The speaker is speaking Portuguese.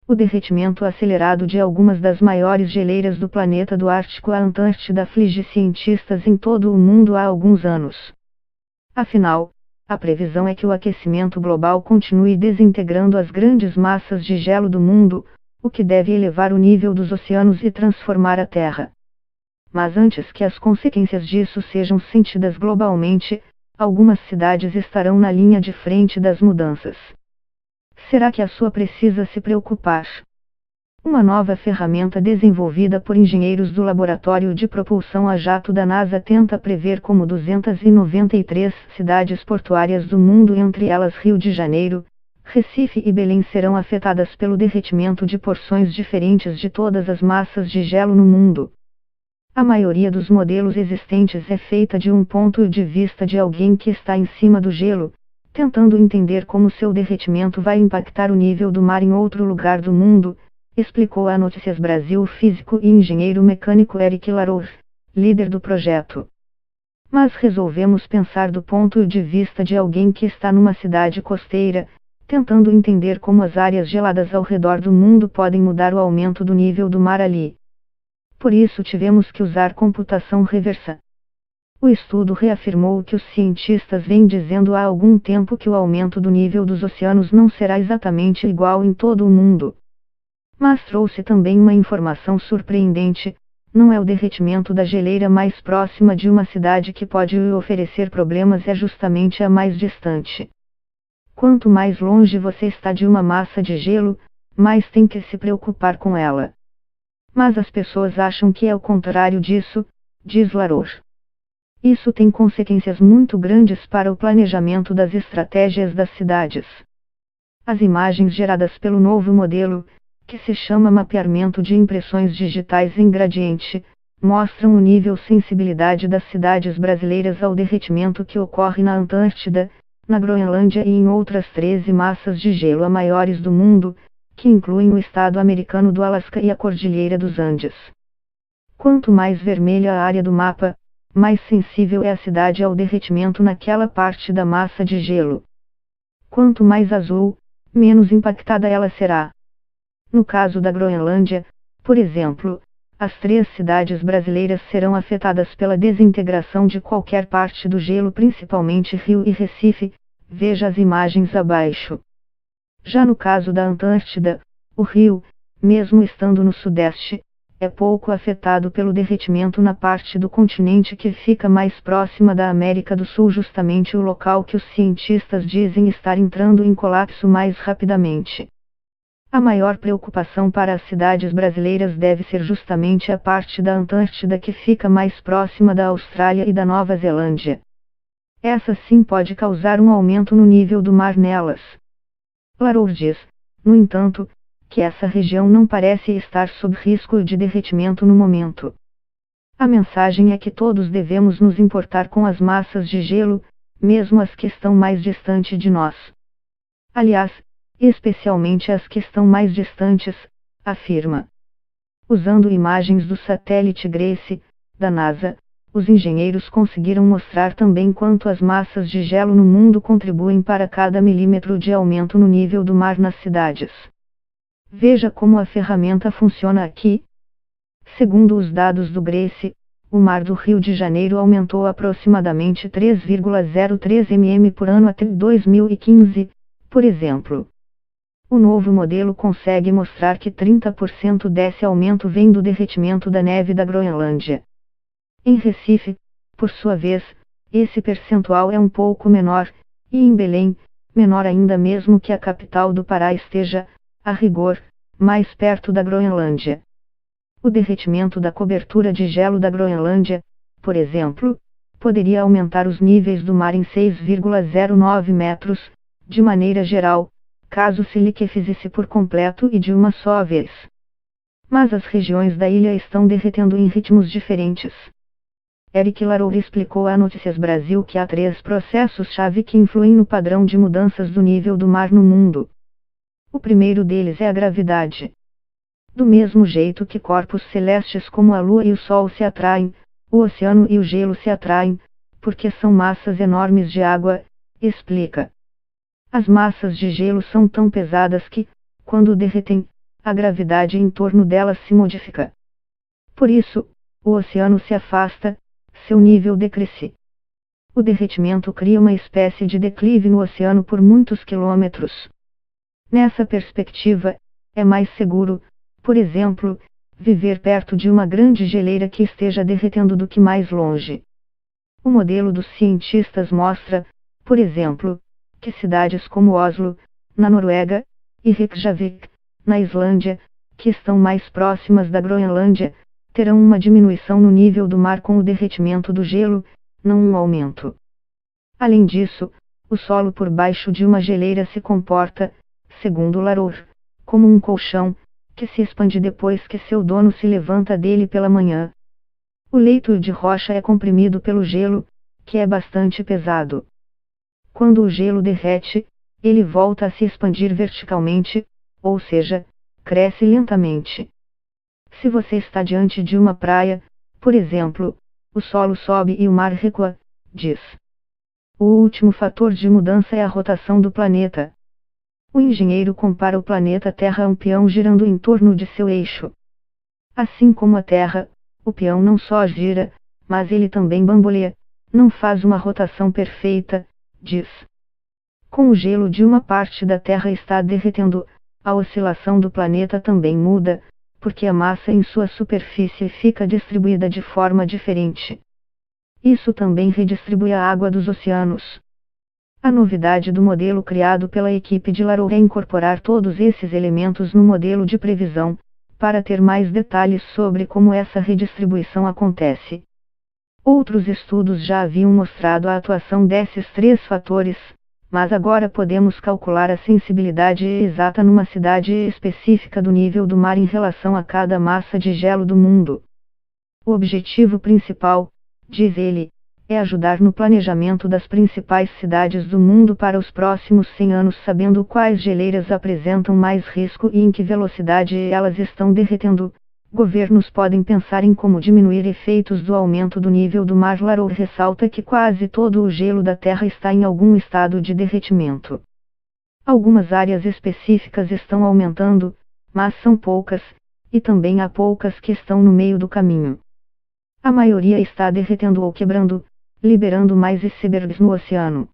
O derretimento acelerado de algumas das maiores geleiras do planeta do Ártico à Antártida aflige cientistas em todo o mundo há alguns anos. Afinal, a previsão é que o aquecimento global continue desintegrando as grandes massas de gelo do mundo, o que deve elevar o nível dos oceanos e transformar a Terra. Mas antes que as consequências disso sejam sentidas globalmente, algumas cidades estarão na linha de frente das mudanças. Será que a sua precisa se preocupar? Uma nova ferramenta desenvolvida por engenheiros do Laboratório de Propulsão a Jato da NASA tenta prever como 293 cidades portuárias do mundo, entre elas Rio de Janeiro, Recife e Belém, serão afetadas pelo derretimento de porções diferentes de todas as massas de gelo no mundo. A maioria dos modelos existentes é feita de um ponto de vista de alguém que está em cima do gelo, tentando entender como seu derretimento vai impactar o nível do mar em outro lugar do mundo, explicou à Notícias Brasil o físico e engenheiro mecânico Eric Larour, líder do projeto. Mas resolvemos pensar do ponto de vista de alguém que está numa cidade costeira, tentando entender como as áreas geladas ao redor do mundo podem mudar o aumento do nível do mar ali. Por isso tivemos que usar computação reversa. O estudo reafirmou o que os cientistas vêm dizendo há algum tempo, que o aumento do nível dos oceanos não será exatamente igual em todo o mundo. Mas trouxe também uma informação surpreendente: não é o derretimento da geleira mais próxima de uma cidade que pode oferecer problemas, é justamente a mais distante. Quanto mais longe você está de uma massa de gelo, mais tem que se preocupar com ela. Mas as pessoas acham que é o contrário disso, diz Larour. Isso tem consequências muito grandes para o planejamento das estratégias das cidades. As imagens geradas pelo novo modelo, que se chama mapeamento de impressões digitais em gradiente, mostram o nível sensibilidade das cidades brasileiras ao derretimento que ocorre na Antártida, na Groenlândia e em outras 13 massas de gelo maiores do mundo, que incluem o estado americano do Alasca e a Cordilheira dos Andes. Quanto mais vermelha a área do mapa, mais sensível é a cidade ao derretimento naquela parte da massa de gelo. Quanto mais azul, menos impactada ela será. No caso da Groenlândia, por exemplo, as 3 cidades brasileiras serão afetadas pela desintegração de qualquer parte do gelo, principalmente Rio e Recife, veja as imagens abaixo. Já no caso da Antártida, o Rio, mesmo estando no sudeste, é pouco afetado pelo derretimento na parte do continente que fica mais próxima da América do Sul, justamente o local que os cientistas dizem estar entrando em colapso mais rapidamente. A maior preocupação para as cidades brasileiras deve ser justamente a parte da Antártida que fica mais próxima da Austrália e da Nova Zelândia. Essa sim pode causar um aumento no nível do mar nelas. Larour diz, no entanto, que essa região não parece estar sob risco de derretimento no momento. A mensagem é que todos devemos nos importar com as massas de gelo, mesmo as que estão mais distantes de nós. Aliás, especialmente as que estão mais distantes, afirma. Usando imagens do satélite Grace, da NASA, os engenheiros conseguiram mostrar também quanto as massas de gelo no mundo contribuem para cada milímetro de aumento no nível do mar nas cidades. Veja como a ferramenta funciona aqui. Segundo os dados do Grace, o mar do Rio de Janeiro aumentou aproximadamente 3,03 mm por ano até 2015, por exemplo. O novo modelo consegue mostrar que 30% desse aumento vem do derretimento da neve da Groenlândia. Em Recife, por sua vez, esse percentual é um pouco menor, e em Belém, menor ainda, mesmo que a capital do Pará esteja, a rigor, mais perto da Groenlândia. O derretimento da cobertura de gelo da Groenlândia, por exemplo, poderia aumentar os níveis do mar em 6,09 metros, de maneira geral, caso se liquefizesse por completo e de uma só vez. Mas as regiões da ilha estão derretendo em ritmos diferentes. Eric Larour explicou à Notícias Brasil que há 3 processos-chave que influem no padrão de mudanças do nível do mar no mundo. O primeiro deles é a gravidade. Do mesmo jeito que corpos celestes como a Lua e o Sol se atraem, o oceano e o gelo se atraem, porque são massas enormes de água, explica. As massas de gelo são tão pesadas que, quando derretem, a gravidade em torno delas se modifica. Por isso, o oceano se afasta, seu nível decresce. O derretimento cria uma espécie de declive no oceano por muitos quilômetros. Nessa perspectiva, é mais seguro, por exemplo, viver perto de uma grande geleira que esteja derretendo do que mais longe. O modelo dos cientistas mostra, por exemplo, que cidades como Oslo, na Noruega, e Reykjavik, na Islândia, que estão mais próximas da Groenlândia, terão uma diminuição no nível do mar com o derretimento do gelo, não um aumento. Além disso, o solo por baixo de uma geleira se comporta, segundo Larour, como um colchão, que se expande depois que seu dono se levanta dele pela manhã. O leito de rocha é comprimido pelo gelo, que é bastante pesado. Quando o gelo derrete, ele volta a se expandir verticalmente, ou seja, cresce lentamente. Se você está diante de uma praia, por exemplo, o solo sobe e o mar recua, diz. O último fator de mudança é a rotação do planeta. O engenheiro compara o planeta Terra a um peão girando em torno de seu eixo. Assim como a Terra, o peão não só gira, mas ele também bamboleia, não faz uma rotação perfeita, diz. Com o gelo de uma parte da Terra está derretendo, a oscilação do planeta também muda, porque a massa em sua superfície fica distribuída de forma diferente. Isso também redistribui a água dos oceanos. A novidade do modelo criado pela equipe de Larour é incorporar todos esses elementos no modelo de previsão, para ter mais detalhes sobre como essa redistribuição acontece. Outros estudos já haviam mostrado a atuação desses três fatores, mas agora podemos calcular a sensibilidade exata numa cidade específica do nível do mar em relação a cada massa de gelo do mundo. O objetivo principal, diz ele, é ajudar no planejamento das principais cidades do mundo para os próximos 100 anos, sabendo quais geleiras apresentam mais risco e em que velocidade elas estão derretendo. Governos podem pensar em como diminuir efeitos do aumento do nível do mar. Larour ressalta que quase todo o gelo da Terra está em algum estado de derretimento. Algumas áreas específicas estão aumentando, mas são poucas, e também há poucas que estão no meio do caminho. A maioria está derretendo ou quebrando, liberando mais icebergs no oceano.